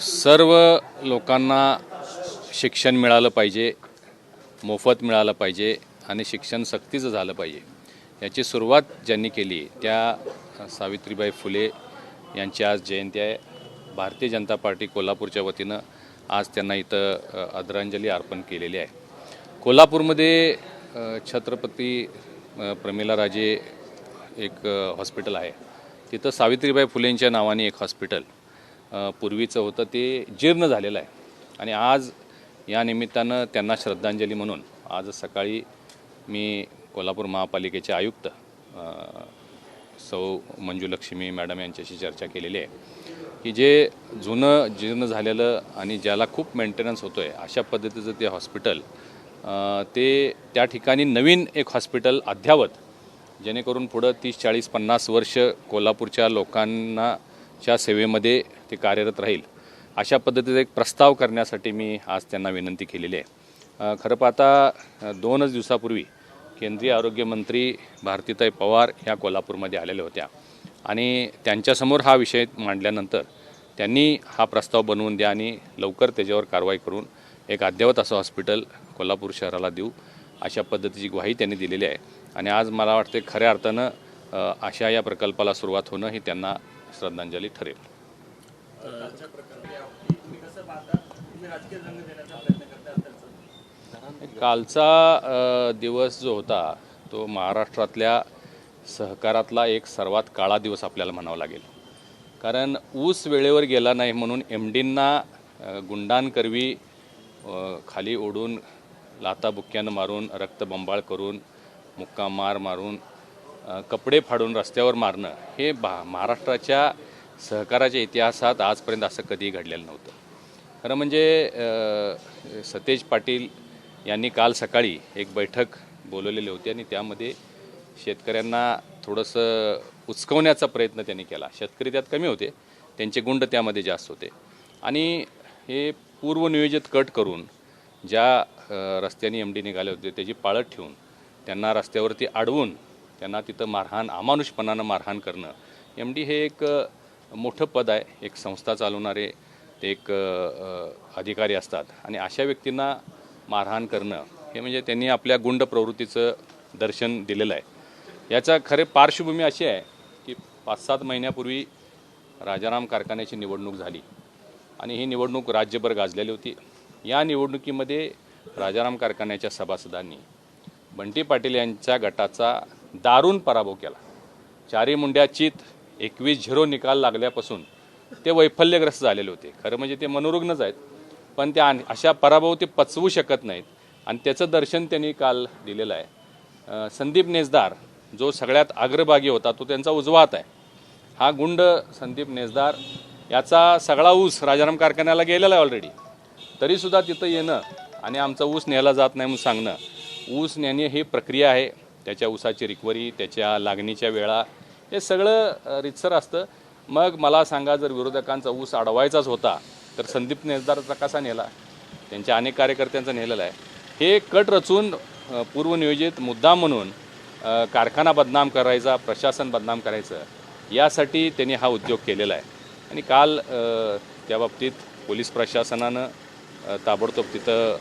सर्व लोकांना शिक्षण मिळालं पाहिजे, मोफत मिळालं पाहिजे आणि शिक्षण सक्तीचं झालं पाहिजे याची सुरुवात ज्यांनी केली त्या सावित्रीबाई फुले यांची आज जयंती आहे. भारतीय जनता पार्टी कोल्हापूरच्या वतीनं आज त्यांना इथं आदरांजली अर्पण केलेली आहे. कोल्हापूरमध्ये छत्रपती प्रमिला राजे एक हॉस्पिटल आहे, तिथं सावित्रीबाई फुलेंच्या नावाने एक हॉस्पिटल पूर्वीचं होतं ते जीर्ण झालेलं आहे आणि आज या निमित्तानं त्यांना श्रद्धांजली म्हणून आज सकाळी मी कोल्हापूर महापालिकेचे आयुक्त सौ मंजुलक्ष्मी मॅडम यांच्याशी चर्चा केलेली आहे की जे जुनं जीर्ण झालेलं आणि ज्याला खूप मेंटेनन्स होतो आहे अशा पद्धतीचं ते हॉस्पिटल ते त्या ठिकाणी नवीन एक हॉस्पिटल अद्यावत जेणेकरून पुढं 30-40-50 वर्ष कोल्हापूरच्या लोकांच्या सेवेमध्ये ते कार्यरत राहील अशा पद्धतीचा एक प्रस्ताव करण्यासाठी मी आज त्यांना विनंती केलेली आहे. खरं पाहता 2 दिवसापूर्वी केंद्रीय आरोग्यमंत्री भारतीताई पवार ह्या कोल्हापूरमध्ये आलेल्या होत्या आणि त्यांच्यासमोर हा विषय मांडल्यानंतर त्यांनी हा प्रस्ताव बनवून द्या आणि लवकर त्याच्यावर कारवाई करून एक अद्ययावत असं हॉस्पिटल कोल्हापूर शहराला देऊ अशा पद्धतीची ग्वाही त्यांनी दिलेली आहे आणि आज मला वाटते खऱ्या अर्थानं अशा या प्रकल्पाला सुरुवात होणं ही त्यांना श्रद्धांजली ठरेल. कालचा दिवस जो होता तो महाराष्ट्रातल्या सहकारातला एक सर्वात काळा दिवस आपल्याला म्हणावा लागेल. कारण ऊस वेळेवर गेला नाही म्हणून MDंना गुंडांकरवी खाली ओढून लाथाबुक्क्यानं मारून रक्तबंबाळ करून मुक्का मारून कपडे फाडून रस्त्यावर मारणं हे महाराष्ट्राच्या सहकाराच्या इतिहासात आजपर्यंत असं कधीही घडलेलं नव्हतं. खरं म्हणजे सतेज पाटील यांनी काल सकाळी एक बैठक बोलवलेली होती आणि त्यामध्ये शेतकऱ्यांना थोडंसं उचकवण्याचा प्रयत्न त्यांनी केला. शेतकरी त्यात कमी होते, त्यांचे गुंड त्यामध्ये जास्त होते आणि हे पूर्वनियोजित कट करून ज्या रस्त्याने MD निघाले होते त्याची पाळत ठेवून त्यांना रस्त्यावरती अडवून त्यांना तिथं मारहाण अमानुषपणानं मारहाण करणं. MD हे एक मोठं पद आहे, एक संस्था चालवणारे ते एक अधिकारी असतात आणि अशा व्यक्तींना मारहाण करणं हे म्हणजे त्यांनी आपल्या गुंड प्रवृत्तीचं दर्शन दिलेलं आहे. याचा खरे पार्श्वभूमी अशी आहे की 5-7 महिन्यापूर्वी राजाराम कारखान्याची निवडणूक झाली आणि ही निवडणूक राज्यभर गाजलेली होती. या निवडणुकीमध्ये राजाराम कारखान्याच्या सभासदांनी बंटी पाटील यांच्या गटाचा दारुण पराभव केला. 4 मुंड्या चित 21-0 निकाल लागल्यापासून ते वैफल्यग्रस्त झालेले होते. खरं म्हणजे ते मनोरुग्णच आहेत, पण त्या अशा पराभव ते पचवू शकत नाहीत आणि त्याचं दर्शन त्यांनी काल दिलेलं आहे. संदीप नेसदार जो सगळ्यात अग्रभागी होता तो त्यांचा उजवा हात आहे. हा गुंड संदीप नेसदार याचा सगळा ऊस राजाराम कारखान्याला गेलेला आहे ऑलरेडी, तरीसुद्धा तिथं येणं आणि आमचा ऊस न्यायला जात नाही म्हणून सांगणं. ऊस नेणे ही प्रक्रिया आहे, त्याच्या ऊसाची रिकव्हरी, त्याच्या लागणीच्या वेळा हे सगळं रितसर असतं. मग मला सांगा, जर विरोधकांचा ऊस अडवायचाच होता तर संदीप नेसदारचा कसा नेला? त्यांच्या अनेक कार्यकर्त्यांचा नेलेला आहे. हे कट रचून पूर्वनियोजित मुद्दा म्हणून कारखाना बदनाम करायचा, प्रशासन बदनाम करायचं यासाठी त्यांनी हा उद्योग केलेला आहे आणि काल त्या बाबतीत पोलीस प्रशासनानं ताबडतोब तिथं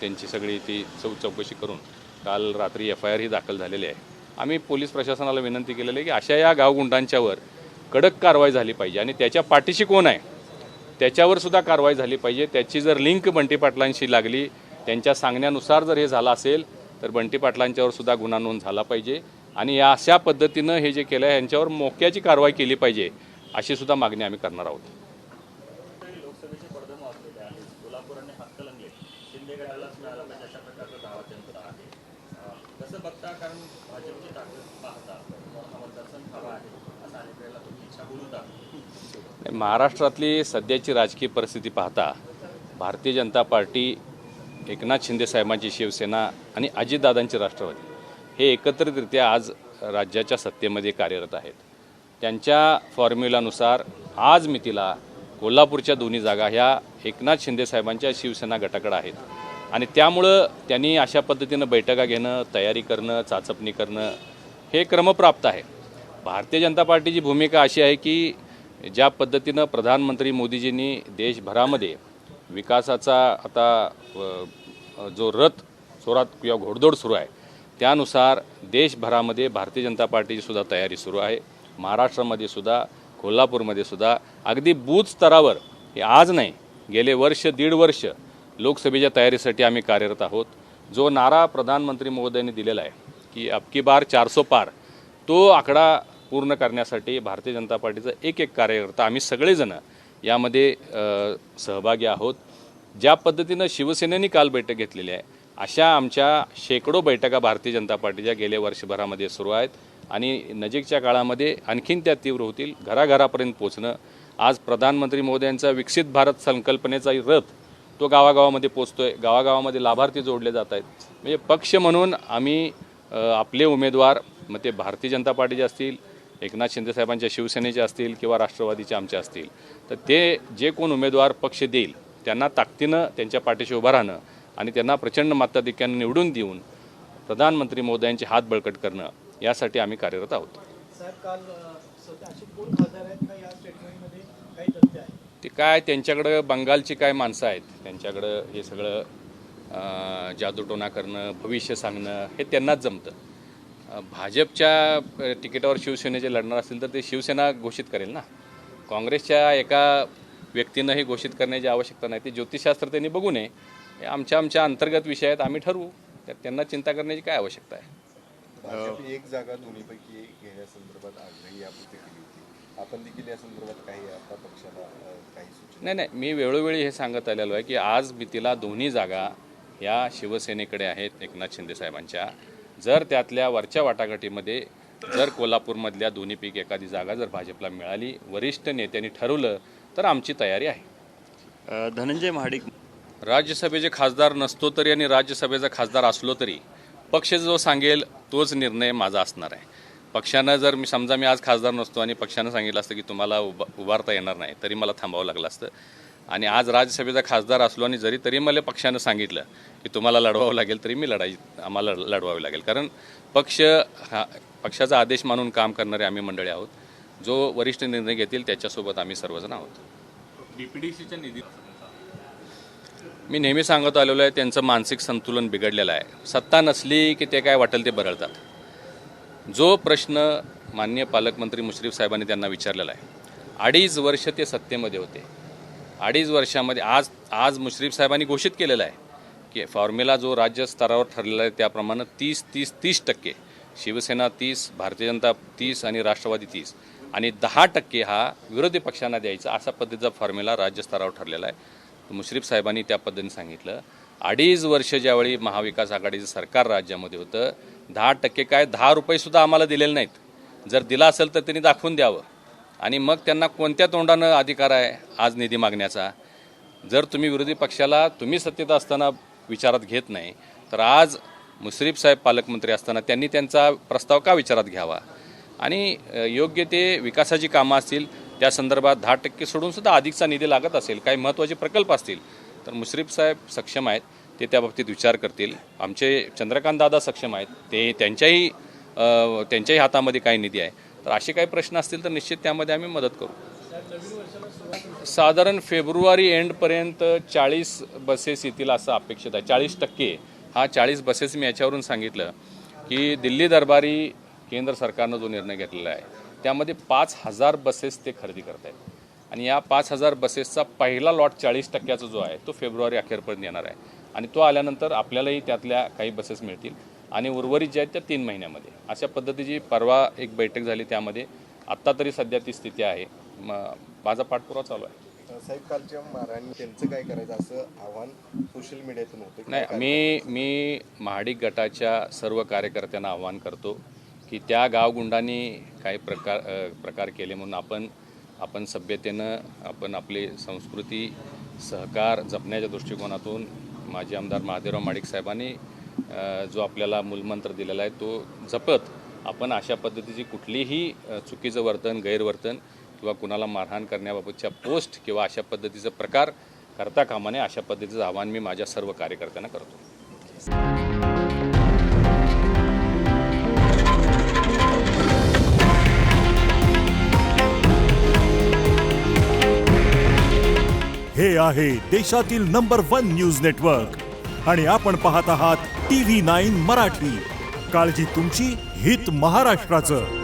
त्यांची सगळी ती चौकशी करून काल रात्री FIR ही दाखल झालेली आहे. आम्ही पोलीस प्रशासनाला विनंती केलेली आहे की अशा या गावगुंडांच्यावर कडक कारवाई झाली पाहिजे आणि त्याच्या पाठीशी कोण आहे त्याच्यावर सुद्धा कारवाई झाली पाहिजे. त्याची जर लिंक बंटी पाटलांशी लागली, त्यांच्या सांगण्यानुसार जर हे झालं असेल तर बंटी पाटलांच्यावर सुद्धा गुन्हा नोंद झाला पाहिजे आणि या अशा पद्धतीनं हे जे केलं आहे यांच्यावर मोक्याची कारवाई केली पाहिजे अशी सुद्धा मागणी आम्ही करणार आहोत. महाराष्ट्रातली सध्याची राजकीय परिस्थिती पाहता भारतीय जनता पार्टी, एकनाथ शिंदे साहेबांची शिवसेना आणि अजितदादांची राष्ट्रवादी हे एकत्रितरित्या आज राज्याच्या सत्तेमध्ये कार्यरत आहेत. त्यांच्या फॉर्म्युलानुसार आज मितीला कोल्हापूरच्या 2 जागा ह्या एकनाथ शिंदे साहेबांच्या शिवसेना गटाकडे आहेत आणि त्यामुळं त्यांनी अशा पद्धतीनं बैठका घेणं, तयारी करणं, चाचपणी करणं हे क्रमप्राप्त आहे. भारतीय जनता पार्टीची भूमिका अशी आहे की ज्या पद्धतीनं प्रधानमंत्री मोदीजींनी देशभरामध्ये विकासाचा आता जो रथ जोरात किंवा घोडदौड सुरू आहे, त्यानुसार देशभरामध्ये भारतीय जनता पार्टीची सुद्धा तयारी सुरू आहे. महाराष्ट्रामध्ये सुद्धा, कोल्हापूरमध्ये सुद्धा अगदी बूथ स्तरावर हे आज नाही, गेले वर्ष दीड वर्ष लोकसभेच्या तयारीसाठी आम्ही कार्यरत आहोत. जो नारा प्रधानमंत्री महोदयांनी दिलेला आहे की अबकी बार 400 पार, तो आकडा पूर्ण करण्यासाठी भारतीय जनता पार्टीचा एक एक कार्यकर्ता आम्ही सगळेजण यामध्ये सहभागी आहोत. ज्या पद्धतीनं शिवसेनेने काल बैठक घेतलेली आहे, अशा आमच्या शेकडो बैठका भारतीय जनता पार्टीच्या गेल्या वर्षभरामध्ये सुरू आहेत आणि नजीकच्या काळामध्ये आणखीन त्या तीव्र होतील. घराघरापर्यंत पोचणं, आज प्रधानमंत्री मोदयांचा विकसित भारत संकल्पनेचा रथ तो गावागावामध्ये पोचतोय, गावागावामध्ये लाभार्थी जोडले जात आहेत. म्हणजे पक्ष म्हणून आम्ही आपले उमेदवार, मग ते भारतीय जनता पार्टीचे असतील, एकनाथ शिंदे साहेबांच्या शिवसेनेचे असतील किंवा राष्ट्रवादीचे आमचे असतील, तर ते जे कोण उमेदवार पक्ष देईल त्यांना ताकदीनं त्यांच्या पाठीशी उभं राहणं आणि त्यांना प्रचंड मताधिक्याने निवडून देऊन प्रधानमंत्री मोदयांचे हात बळकट करणं, यासाठी आम्ही कार्यरत आहोत. ते काय त्यांच्याकडं बंगालची काय माणसं आहेत, त्यांच्याकडं हे सगळं जादूटोणा करणं, भविष्य सांगणं हे त्यांनाच जमतं. भाजपच्या तिकिटावर शिवसेनेचे लढणार असतील तर ते शिवसेना घोषित करेल ना. काँग्रेसच्या एका व्यक्तीनं हे घोषित करण्याची आवश्यकता नाही. ते ज्योतिषशास्त्र त्यांनी बघू नये, हे आमच्या अंतर्गत विषय आहेत, आम्ही ठरवू. त्यात त्यांना चिंता करण्याची काय आवश्यकता आहे. भाजप एक जागा दोन्हीपैकी घेण्यासंदर्भात आग्रही यापूर्वी केली होती. आपण देखील या संदर्भात काही आता पक्षाला काही सूचना? नाही, मी वेळोवेळी हे सांगत आलेलो आहे की आज भीतीला दोन्ही जागा या शिवसेनेकडे आहेत, एकनाथ शिंदे साहेबांच्या. जर त्यातल्या वरच्या वाटाघाटीमध्ये जर कोल्हापूरमधल्या दोन्हीपैकी एखादी जागा जर भाजपला मिळाली, वरिष्ठ नेत्यांनी ठरवलं, तर आमची तयारी आहे. धनंजय महाडिक राज्यसभेचे खासदार नसतो तरी आणि राज्यसभेचा खासदार असलो तरी पक्ष जो सांगेल तोच निर्णय माझा असणार आहे. पक्षानं जर समजा मी आज खासदार नसतो आणि पक्षानं सांगितलं असतं की तुम्हाला उभारता येणार नाही, तरी मला थांबावं लागलं असतं. आणि आज राज्यसभेचा खासदार असलो आणि तरी मला पक्षानं सांगितलं की तुम्हाला लढवावं लागेल, तरी मी आम्हाला लढवावे लागेल. कारण पक्षाचा आदेश मानून काम करणारे आम्ही मंडळी आहोत. जो वरिष्ठ निर्णय घेतील त्याच्यासोबत आम्ही सर्वजण आहोत. डीपीडीसीच्या निधी मी नेहमी सांगत आलेलो आहे, त्यांचं मानसिक संतुलन बिघडलेलं आहे. सत्ता नसली की ते काय वाटेल ते बरळतात. जो प्रश्न माननीय पालकमंत्री मुश्रीफ साहेबांनी त्यांना विचारलेला आहे, 2.5 वर्ष ते सत्तेमध्ये होते. 2.5 वर्षामध्ये आज मुश्रीफ साहेबांनी घोषित केलेलं आहे की फॉर्म्युला जो राज्य स्तरावर ठरलेला आहे त्याप्रमाणे 30% शिवसेना 30, भारतीय जनता 30 आणि राष्ट्रवादी 30 आणि 10% हा विरोधी पक्षांना द्यायचा, अशा पद्धतीचा फॉर्म्युला राज्य स्तरावर ठरलेला आहे. मुश्रीफ साहेबांनी त्या पद्धतीने सांगितलं. 2.5 वर्ष ज्यावेळी महाविकास आघाडीचं सरकार राज्यामध्ये होतं, 10% काय 10 रुपयेसुद्धा आम्हाला दिलेले नाहीत. जर दिला असेल तर त्यांनी दाखवून द्यावं. आणि मग त्यांना कोणत्या तोंडानं अधिकार आहे आज निधी मागण्याचा. जर तुम्ही विरोधी पक्षाला तुम्ही सत्तेत असताना विचारात घेत नाही, तर आज मुश्रीफ साहेब पालकमंत्री असताना त्यांनी त्यांचा प्रस्ताव का विचारात घ्यावा. आणि योग्य ते विकासाची कामं असतील त्या संदर्भात 10% सोडून सुद्धा अधिकचा निधी लागत असेल, काही महत्त्वाचे प्रकल्प असतील, तर मुश्रीफ साहेब सक्षम आहेत, ते त्या बाबतीत विचार करतील. आमचे चंद्रकांत दादा सक्षम आहेत, ते त्यांच्याही हातामध्ये काही निधी आहे. तर असे काही प्रश्न असतील तर निश्चित त्यामध्ये आम्ही मदत करू. साधारण फेब्रुवारी एंडपर्यंत 40 बसेस येतील असं अपेक्षित आहे. 40% हा 40 बसेस मी याच्यावरून सांगितलं की दिल्ली दरबारी केंद्र सरकारनं जो निर्णय घेतलेला आहे त्यामध्ये 5,000 बसेस ते खरेदी करत आहेत. आणि या 5,000 बसेसचा पहिला लॉट 40%चा जो आहे तो फेब्रुवारी अखेरपर्यंत येणार आहे. आणि तो आल्यानंतर आपल्यालाही त्यातल्या काही बसेस मिळतील आणि उर्वरित जे आहेत त्या 3 महिन्यामध्ये. अशा पद्धतीची परवा एक बैठक झाली, त्यामध्ये आत्ता तरी सध्या ती स्थिती आहे. माझा पाठपुरावा चालू आहे. साहेब, कालच्या मारहाणी त्यांचं काय करायचं असं आव्हान सोशल मीडियातून होतं? नाही, मी महाडिक गटाच्या सर्व कार्यकर्त्यांना आव्हान करतो की त्या गावगुंडांनी काही प्रकार केले म्हणून आपण सभ्यतेनं आपण आपली संस्कृती सहकार जपण्याच्या दृष्टिकोनातून माजी आमदार महादेवराव महाडिक साहेबांनी जो आपल्याला मूलमंत्र दिलेला आहे तो जपत आपण अशा पद्धतीची कुठलीही चुकीचं वर्तन, गैरवर्तन किंवा कुणाला मारहाण करण्याबाबतच्या पोस्ट किंवा अशा पद्धतीचा प्रकार करता कामा नये, अशा पद्धतीचं आवाहन मी माझ्या सर्व कार्यकर्त्यांना करतो. हे आहे देशातील नंबर 1 न्यूज नेटवर्क आणि आपण पाहत आहात TV9 मराठी. काळजी तुमची, हित महाराष्ट्राचं.